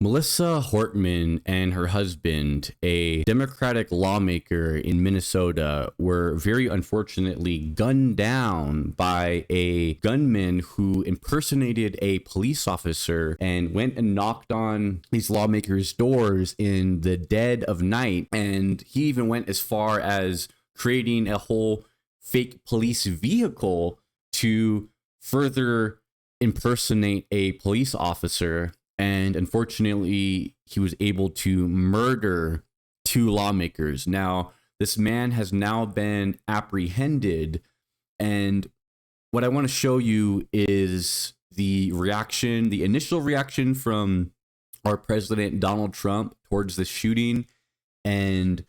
Melissa Hortman and her husband, a Democratic lawmaker in Minnesota, were very unfortunately gunned down by a gunman who impersonated a police officer and went and knocked on these lawmakers' doors in the dead of night. And he even went as far as creating a whole fake police vehicle to further impersonate a police officer. And unfortunately, he was able to murder two lawmakers. Now, this man has now been apprehended. And what I want to show you is the reaction, the initial reaction from our president, Donald Trump, towards the shooting, and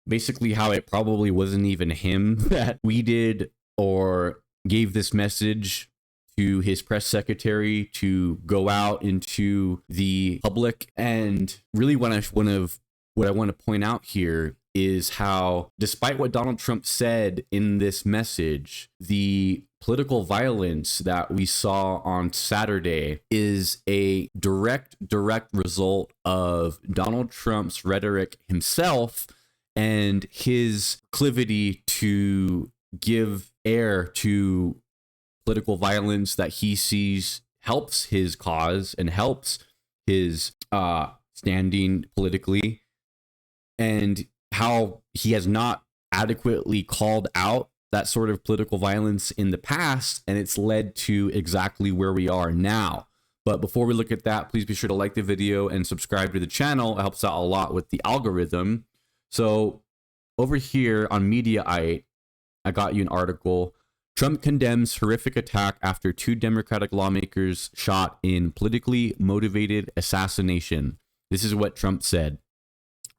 basically how it probably wasn't even him that tweeted or gave this message to his press secretary to go out into the public. And really what I want to point out here is how, despite what Donald Trump said in this message, the political violence that we saw on Saturday is a direct result of Donald Trump's rhetoric himself and his proclivity to give air to political violence that he sees helps his cause and helps his standing politically, and how he has not adequately called out that sort of political violence in the past, and it's led to exactly where we are now. But before we look at that, please be sure to like the video and subscribe to the channel. It helps out a lot with the algorithm. So over here on Mediaite, I got you an article. Trump condemns horrific attack after two Democratic lawmakers shot in politically motivated assassination. This is what Trump said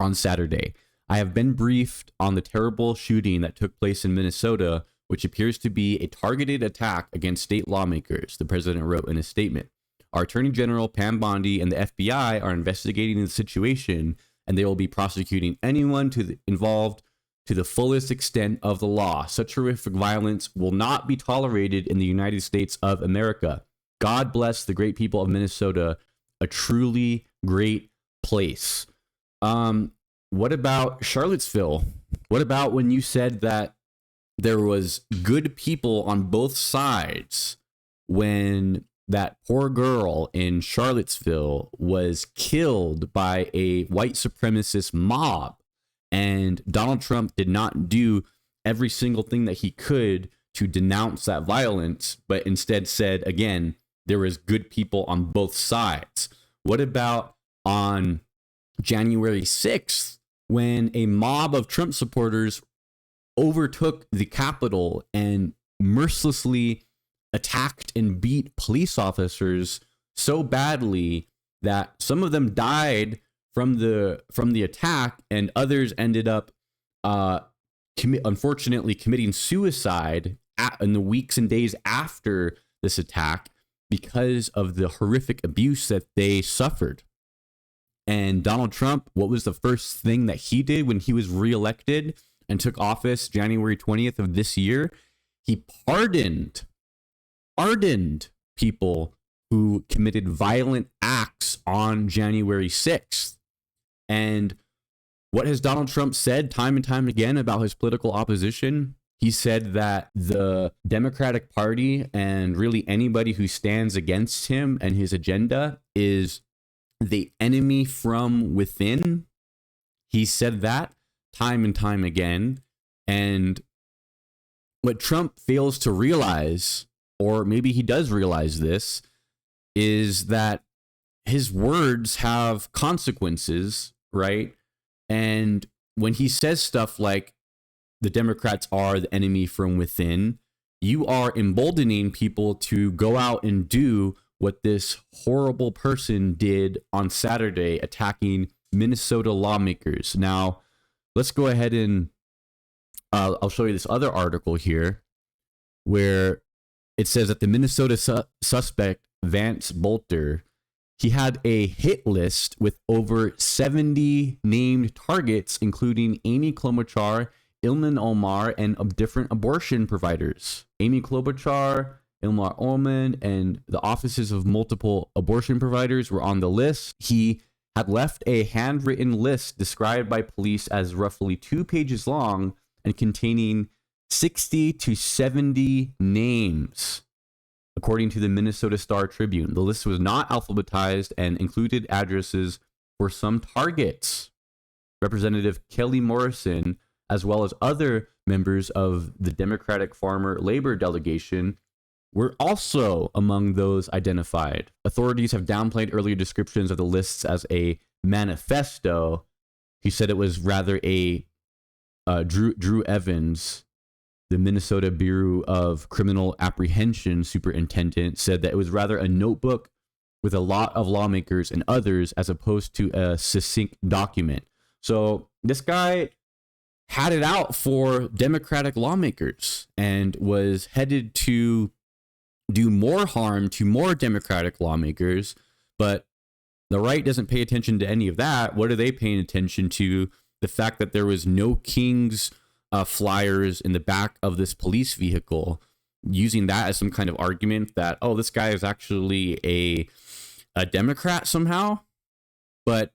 on Saturday. I have been briefed on the terrible shooting that took place in Minnesota, which appears to be a targeted attack against state lawmakers, the president wrote in a statement. Our Attorney General Pam Bondi and the FBI are investigating the situation, and they will be prosecuting anyone involved to the fullest extent of the law. Such horrific violence will not be tolerated in the United States of America. God bless the great people of Minnesota, a truly great place. What about Charlottesville? What about when you said that there was good people on both sides when that poor girl in Charlottesville was killed by a white supremacist mob? And Donald Trump did not do every single thing that he could to denounce that violence, but instead said, again, there was good people on both sides. What about on January 6th, when a mob of Trump supporters overtook the Capitol and mercilessly attacked and beat police officers so badly that some of them died from the attack, and others ended up unfortunately committing suicide in the weeks and days after this attack because of the horrific abuse that they suffered. And Donald Trump, what was the first thing that he did when he was reelected and took office January 20th of this year? He pardoned people who committed violent acts on January 6th. And what has Donald Trump said time and time again about his political opposition? He said that the Democratic Party and really anybody who stands against him and his agenda is the enemy from within. He said that time and time again. And what Trump fails to realize, or maybe he does realize this, is that his words have consequences, right? And when he says stuff like the Democrats are the enemy from within, you are emboldening people to go out and do what this horrible person did on Saturday, attacking Minnesota lawmakers. Now, let's go ahead and I'll show you this other article here where it says that the Minnesota suspect, Vance Bolter, he had a hit list with over 70 named targets, including Amy Klobuchar, Ilhan Omar, and different abortion providers. Amy Klobuchar Ilmar Orman, and the offices of multiple abortion providers were on the list. He had left a handwritten list described by police as roughly 2 pages long and containing 60 to 70 names, according to the Minnesota Star Tribune. The list was not alphabetized and included addresses for some targets. Representative Kelly Morrison, as well as other members of the Democratic Farmer Labor Delegation, were also among those identified. Authorities have downplayed earlier descriptions of the lists as a manifesto. He said it was rather a Drew Evans, the Minnesota Bureau of Criminal Apprehension superintendent, said that it was rather a notebook with a lot of lawmakers and others as opposed to a succinct document. So this guy had it out for Democratic lawmakers and was headed to do more harm to more Democratic lawmakers, but the right doesn't pay attention to any of that. What are they paying attention to? The fact that there was no King's flyers in the back of this police vehicle, using that as some kind of argument that, oh, this guy is actually a Democrat somehow, but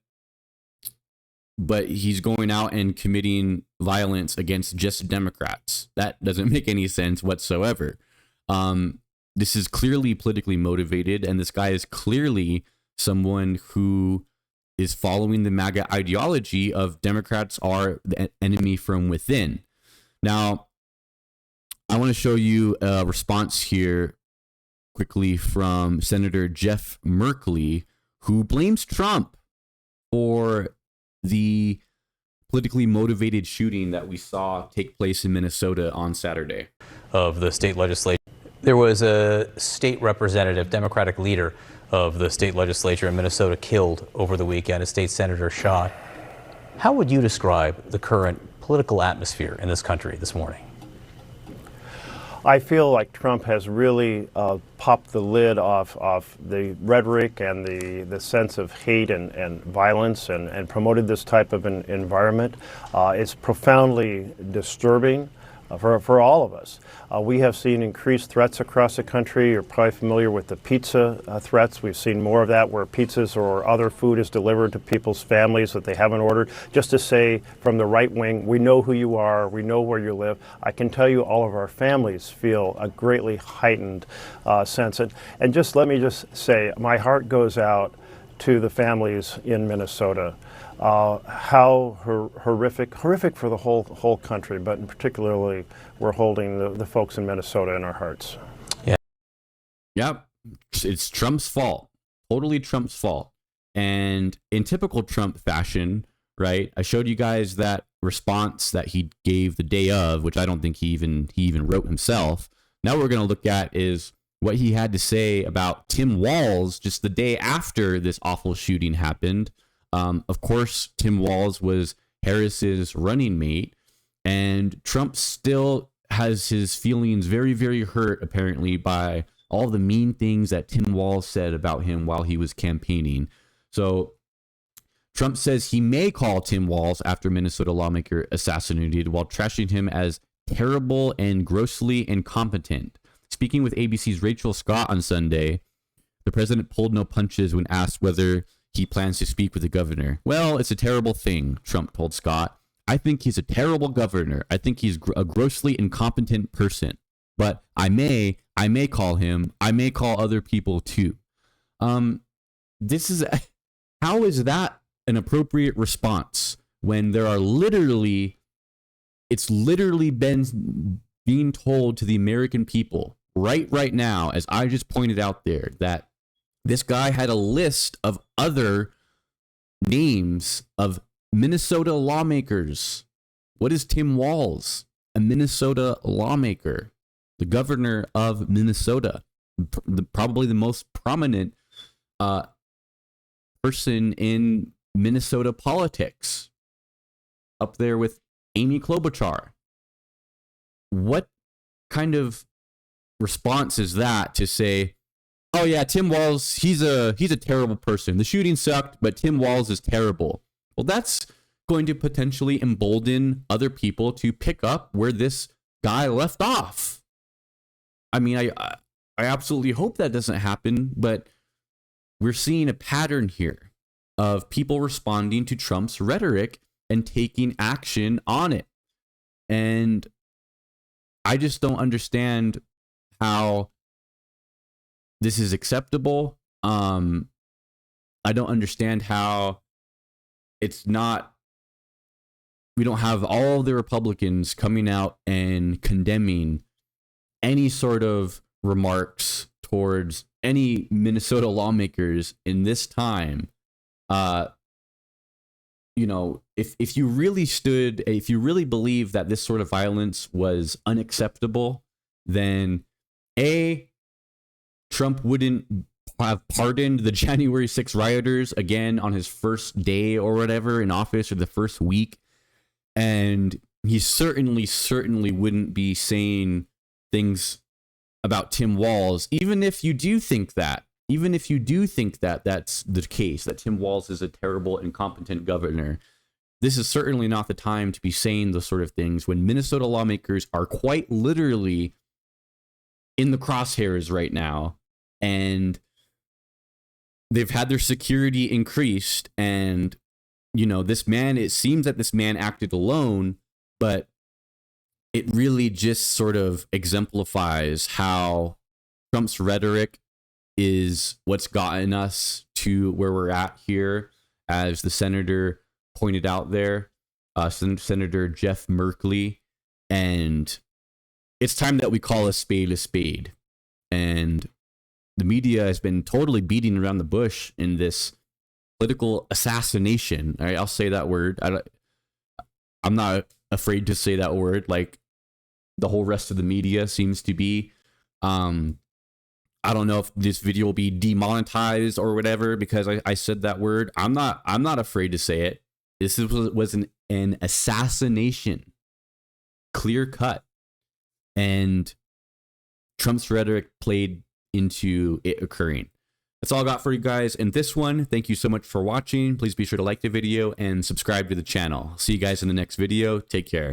he's going out and committing violence against just Democrats. That doesn't make any sense whatsoever. This is clearly politically motivated, and this guy is clearly someone who is following the MAGA ideology of Democrats are the enemy from within. Now, I want to show you a response here quickly from Senator Jeff Merkley, who blames Trump for the politically motivated shooting that we saw take place in Minnesota on Saturday. Of the state legislature. There was a state representative, Democratic leader of the state legislature in Minnesota killed over the weekend, a state senator shot. How would you describe the current political atmosphere in this country this morning? I feel like Trump has really popped the lid off the rhetoric and the sense of hate and violence and promoted this type of an environment. It's profoundly disturbing for all of us. We have seen increased threats across the country. You're probably familiar with the pizza threats. We've seen more of that where pizzas or other food is delivered to people's families that they haven't ordered, just to say from the right wing, we know who you are, we know where you live. I can tell you all of our families feel a greatly heightened sense. And just let me just say, my heart goes out to the families in Minnesota. How horrific for the whole country, but in particularly we're holding the folks in Minnesota in our hearts. Yeah. Yep. It's Trump's fault. Totally Trump's fault. And in typical Trump fashion, right? I showed you guys that response that he gave the day of, which I don't think he even wrote himself. Now what we're going to look at is what he had to say about Tim Walz just the day after this awful shooting happened. Of course, Tim Walz was Harris's running mate, and Trump still has his feelings very, very hurt, apparently, by all the mean things that Tim Walz said about him while he was campaigning. So Trump says he may call Tim Walz after Minnesota lawmaker assassinated while trashing him as terrible and grossly incompetent. Speaking with ABC's Rachel Scott on Sunday, the president pulled no punches when asked whether he plans to speak with the governor. Well, it's a terrible thing, Trump told Scott. I think he's a terrible governor. I think he's a grossly incompetent person. But I may call him. I may call other people too. How is that an appropriate response when there are it's literally been being told to the American people right now, as I just pointed out there, that this guy had a list of other names of Minnesota lawmakers. What is Tim Walz? A Minnesota lawmaker, the governor of Minnesota, probably the most prominent person in Minnesota politics, up there with Amy Klobuchar. What kind of response is that to say, oh yeah, Tim Walz, he's a terrible person. The shooting sucked, but Tim Walz is terrible. Well, that's going to potentially embolden other people to pick up where this guy left off. I mean, I absolutely hope that doesn't happen, but we're seeing a pattern here of people responding to Trump's rhetoric and taking action on it. And I just don't understand how this is acceptable. I don't understand how it's not, we don't have all the Republicans coming out and condemning any sort of remarks towards any Minnesota lawmakers in this time. You know, if you really believe that this sort of violence was unacceptable, then Trump wouldn't have pardoned the January 6th rioters again on his first day or whatever in office, or the first week. And he certainly wouldn't be saying things about Tim Walz, even if you do think that that's the case, that Tim Walz is a terrible, incompetent governor. This is certainly not the time to be saying those sort of things when Minnesota lawmakers are quite literally in the crosshairs right now, and they've had their security increased. And, you know, it seems that this man acted alone, but it really just sort of exemplifies how Trump's rhetoric is what's gotten us to where we're at here, as the senator pointed out there, Senator Jeff Merkley. And it's time that we call a spade. And the media has been totally beating around the bush in this political assassination. All right, I'll say that word. I'm not afraid to say that word like the whole rest of the media seems to be. I don't know if this video will be demonetized or whatever because I said that word. I'm not afraid to say it. This was an assassination, clear cut, and Trump's rhetoric played into it occurring. That's all I got for you guys in this one. Thank you so much for watching. Please be sure to like the video and subscribe to the channel. See you guys in the next video. Take care.